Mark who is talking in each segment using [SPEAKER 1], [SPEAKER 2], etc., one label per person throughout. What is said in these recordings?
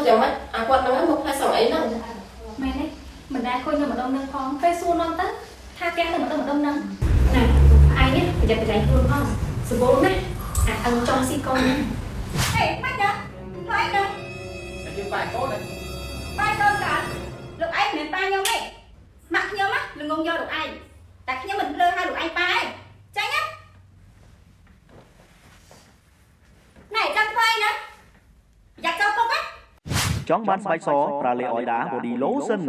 [SPEAKER 1] chẳng mắt quạt nó một hai sòng ấy nè
[SPEAKER 2] mày đấy mình đã khôi nhau một đông nâng phong phê xua non tất tha kén được một đông nâng này ai nhé phải dạy phải dạy luôn không số 4 này ăn trong si con nhé
[SPEAKER 3] Ê, mày nhá, thôi anh đâu?
[SPEAKER 4] Như bài tốt này.
[SPEAKER 3] Bài con cả, lục anh mình ba nhau này, mặc nhau mắt, đừng ngông do lục anh, tại khi mình lơ hai lục anh ba ấy, tránh nhá. Này răng phơi nữa, giặt cho công á.
[SPEAKER 5] ចង់បានស្បែកសប្រើលេអយដា Body Lotion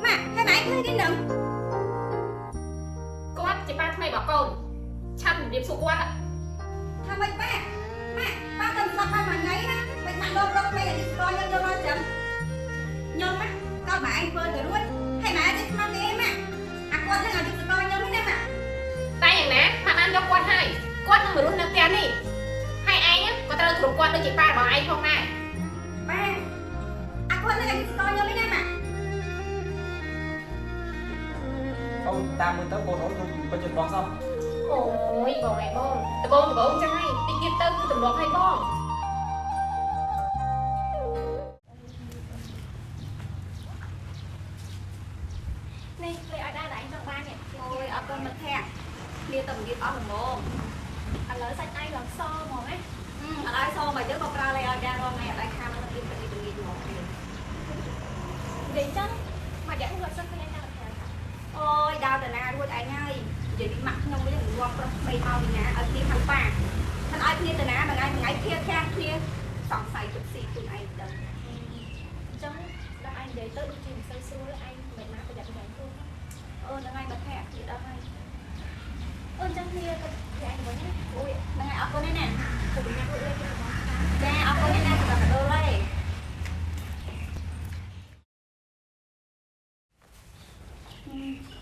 [SPEAKER 3] Mà, hai bạn hơi đi nè.
[SPEAKER 2] គាត់ជាប៉ាថ្មីរបស់កូនឆាប់និយាយសួរគាត់
[SPEAKER 3] Thằng mày ba cần sắp ba mà ngáy á, mày thằng đốt đốt mày đi coi nhân vô nói chấm. Nhân mắt, coi mà anh phơi rồi luôn, hay mà đi mang đi em ạ. Con thế nào đi coi nhân hết em ạ.
[SPEAKER 2] តែយ៉ាងណាម៉ាក់បានយកគាត់ហើយគាត់នឹងរស់នៅផ្ទះនេះហើយឯងក៏ត្រូវគ្រប់គាត់ដូចជាប៉ារបស់ឯងផងដែរ
[SPEAKER 3] Ba, con thế nào đi coi nhân hết em ạ.
[SPEAKER 4] Ông ta mới tới cô nói không có chuyện bóng sao?
[SPEAKER 2] អូយបងឯងបងដបងចឹងហើយតិចទៀតទៅគឺទម្លាប់ឲ្យបងនេះលេឲ្យដែរតែឯងចង់បាននេះ
[SPEAKER 3] Ôi, ở con mật thẹn. Lia tầm đi có đồng bộ.
[SPEAKER 2] ឥឡូវសាច់ឯងឡើងសហ្មងណា
[SPEAKER 3] Ở đây xô mà chứ con ra đây ở ra rồi này ở đây khám nó đi phải đi một này.
[SPEAKER 2] និយាយចឹងមកយ៉ាងគាត់សិនឃើញឯងដល់ផ្ទះ
[SPEAKER 3] Ôi, đau từ na luôn anh ơi. Giờ đi mặc nhung với thằng Luông pro bay mau đi nhà ở kia thằng pa. Thằng ai kia từ na mà ngay kia khang kia. Sòng xài chút xì tụi anh đừng.
[SPEAKER 2] ចឹងដល់ឯងនិយាយទៅដូចជាមិនសូវស្រួលឯងមិនណាប្រយ័ត្នប្រយែងខ្លួន
[SPEAKER 3] Ôi, nó ngay mật thẹn thì đâu hay.
[SPEAKER 2] អូនចឹងគ្នាទៅឯងវិញណា
[SPEAKER 3] Ôi, nó ngay ở con đây nè.
[SPEAKER 2] ទៅញ៉ាំរួចលេទៅបង
[SPEAKER 3] Cha, ở con đây nè, tụi nó đô đây.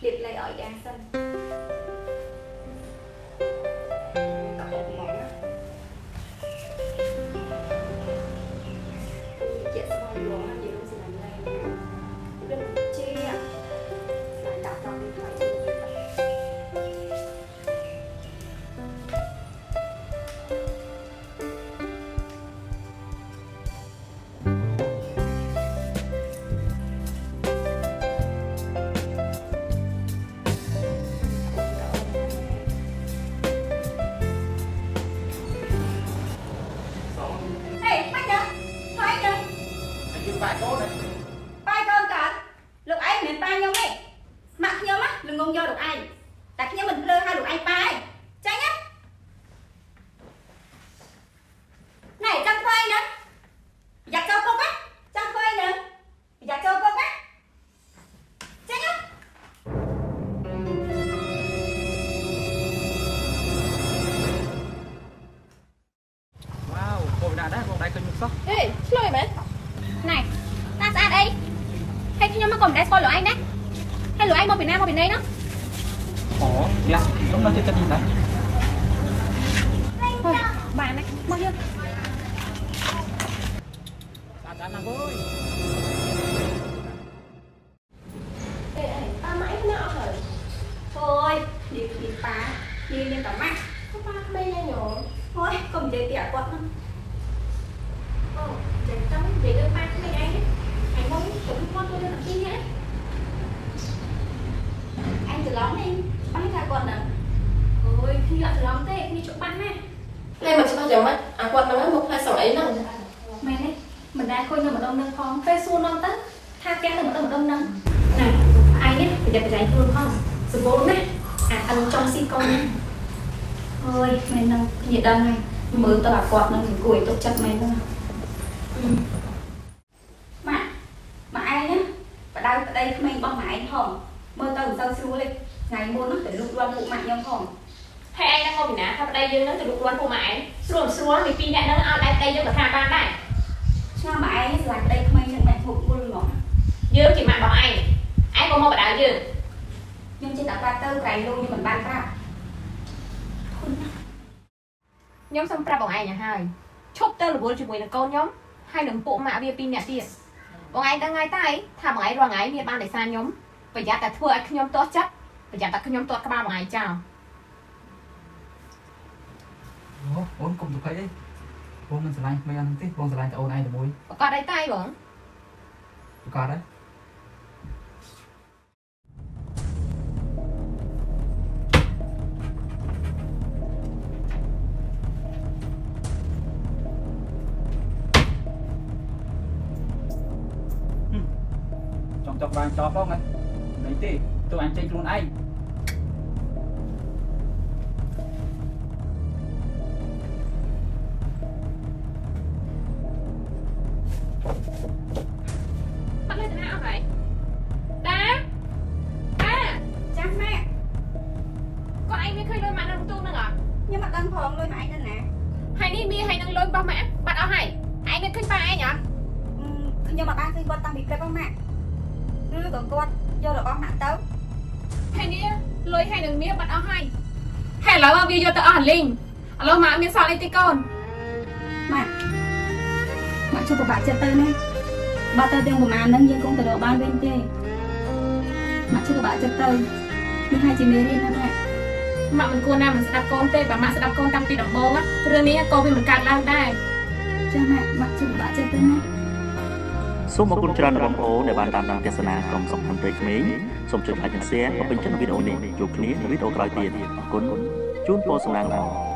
[SPEAKER 3] Liệt lại ở giang sân. Cặp một món á. Chị sẽ bao nhiêu á, chị không sẽ làm đây nè. Rất là chia. Lại đặt trong điện thoại chị như vậy. Ê, mày nhá, thôi anh nhá.
[SPEAKER 4] Như bài tốt này.
[SPEAKER 3] Ba con cả, lục anh mình ba nhau này, mặc nhau mắt, đừng ngông do lục anh, tại khi mình lơ hai lục anh ba ấy, tránh nhá. Này trăng phơi nữa, giặt cho cô bác, trăng phơi nữa, giặt cho cô bác, tránh nhá.
[SPEAKER 4] Wow, cô đã đấy, cô đã cân nhắc sóc.
[SPEAKER 2] អេឆ្លើយមែនណែតាស្អាតអីហើយខ្ញុំមកក៏មិនដែរស្គាល់លោកឯងដែរហើយលោកឯងមកពីណាមកពីណីនោះ
[SPEAKER 4] Ồ, dạ, lúc đó chưa cân gì đấy.
[SPEAKER 2] ហើយបានណាមកយើង
[SPEAKER 4] Đã làm ơi.
[SPEAKER 2] អេប៉ាម៉ែឯងណាអស់ហើយ
[SPEAKER 3] Thôi, đi phá, đi lên tầm mắt.
[SPEAKER 2] ប៉ាក្មេងឯងញោម
[SPEAKER 3] Thôi, không chơi tỉa quật nữa.
[SPEAKER 2] អូចឹងចង់និយាយទៅប៉ាក្មេងឯងឯងមកទៅមកទៅនឹងទីណា
[SPEAKER 3] Anh từ lắm đi, bắn ra quật nữa.
[SPEAKER 2] អូយគ្នាអត់ច្រឡំទេគ្នាជក់បាត់ណា
[SPEAKER 1] này mà cho chẳng mắt quạt nó một hai sòng ấy nè
[SPEAKER 2] មែនទេមិនដែរខូចនៅម្ដងនឹងផងហ្វេសួរនំទៅថាកែទៅម្ដងនឹងណែឯងនេះប្រយ័ត្នប្រយែងខ្លួនផងសបូរណាăn trong si con nha
[SPEAKER 3] Thôi, mày nâng nhiệt đơn này. Mới tao bảo quạt nâng củi tốt chất mày thôi. Mà ai nhá, và đây mình bong mà anh hỏng. Mơ tao sao xu lên. Ngày mua nó phải lục loan phụ mạng nhau hỏng.
[SPEAKER 2] ហើយឯងđangមកពីណាថាប្តីយើងនឹងទៅលុកលាន់ពូម៉ែឯងស្រួលពីពីរអ្នកនឹងឲ្យដែរប្តីយើងក៏ថាបានដែរ
[SPEAKER 3] Sao mà ai là đây mình chẳng mẹ phục luôn mà.
[SPEAKER 2] យើងជាម៉ាក់របស់ឯងក៏មកបដៅយើង
[SPEAKER 3] Nhưng chỉ đã ba tơ cái luôn như mình ban ra.
[SPEAKER 2] ខ្ញុំសុំប្រាប់បងឯងឲ្យហើយឈប់ទៅរវល់ជាមួយនឹងកូនខ្ញុំហើយនឹងពួកម៉ាក់វាពីរអ្នកទៀតបងឯងដឹងហើយតើថាបងឯងរាល់ថ្ងៃមានបានដោយសារខ្ញុំប្រយ័ត្នតែធ្វើឲ្យខ្ញុំទាស់ចិត្តប្រយ័ត្នតែខ្ញុំទាត់ក្បាលបងឯងចោល
[SPEAKER 4] អូនកុំទៅភ័យអីបងមិនស្រឡាញ់មិនអត់ទេបងស្រឡាញ់តែអូនឯងតែមួយ
[SPEAKER 2] ប្រកាសដៃតៃបង
[SPEAKER 4] ប្រកាសដែរចង់ចង់បានចោលផងហ្នឹងនេះទេទៅអញចេញខ្លួនឯង
[SPEAKER 2] អត់លើទៅណាអស់ហើយតាតា
[SPEAKER 3] ចាស់ម៉ាក់
[SPEAKER 2] គាត់ឯងមានឃើញលុយម៉ាក់នៅក្នុងទូហ្នឹងអត់
[SPEAKER 3] ខ្ញុំអត់ដឹងផងលុយម៉ាក់ឯងទៅណា
[SPEAKER 2] ហើយនេះមានហើយនឹងលុយរបស់ម៉ាក់បាត់អស់ហើយឯងមានឃើញប៉ាឯងអត់
[SPEAKER 3] ខ្ញុំអត់បានឃើញគាត់តាំងពីព្រឹកហ្នឹងម៉ាក់ឬក៏គាត់យករបស់ម៉ាក់ទៅ
[SPEAKER 2] ហើយនេះលុយហើយនឹងមានបាត់អស់ហើយហើយឥឡូវវាយកទៅអស់អាលីងឥឡូវម៉ាក់មានសល់អីទេកូន
[SPEAKER 3] ម៉ាក់ជួយពិបាកចិត្តទៅណាបើទៅទាំងប្រហែលហ្នឹងយើងគង់ទៅរកបានវិញទេម៉ាក់ជួយពិបាកចិត្តទៅនេះហើយជាមេរៀនណាម៉ាក់
[SPEAKER 2] ម៉ាក់មិនគួរណាមិនស្ដាប់កូនទេបើម៉ាក់ស្ដាប់កូនតាំងពីដំបូងរឿងនេះកូនវាមិនកើតឡើងដែរ
[SPEAKER 3] ចាម៉ាក់ជួយពិបាកចិត្តទៅណា
[SPEAKER 5] សូមអរគុណច្រើនបងប្អូនដែលបានតាមដានទស្សនាក្រុមសុខភាពព្រៃក្មេងសូមចុច like និង share ក៏ពេញចិត្តវីដេអូនេះជួបគ្នានៅវីដេអូក្រោយទៀតអរគុណជូនពរសំណាងល្អ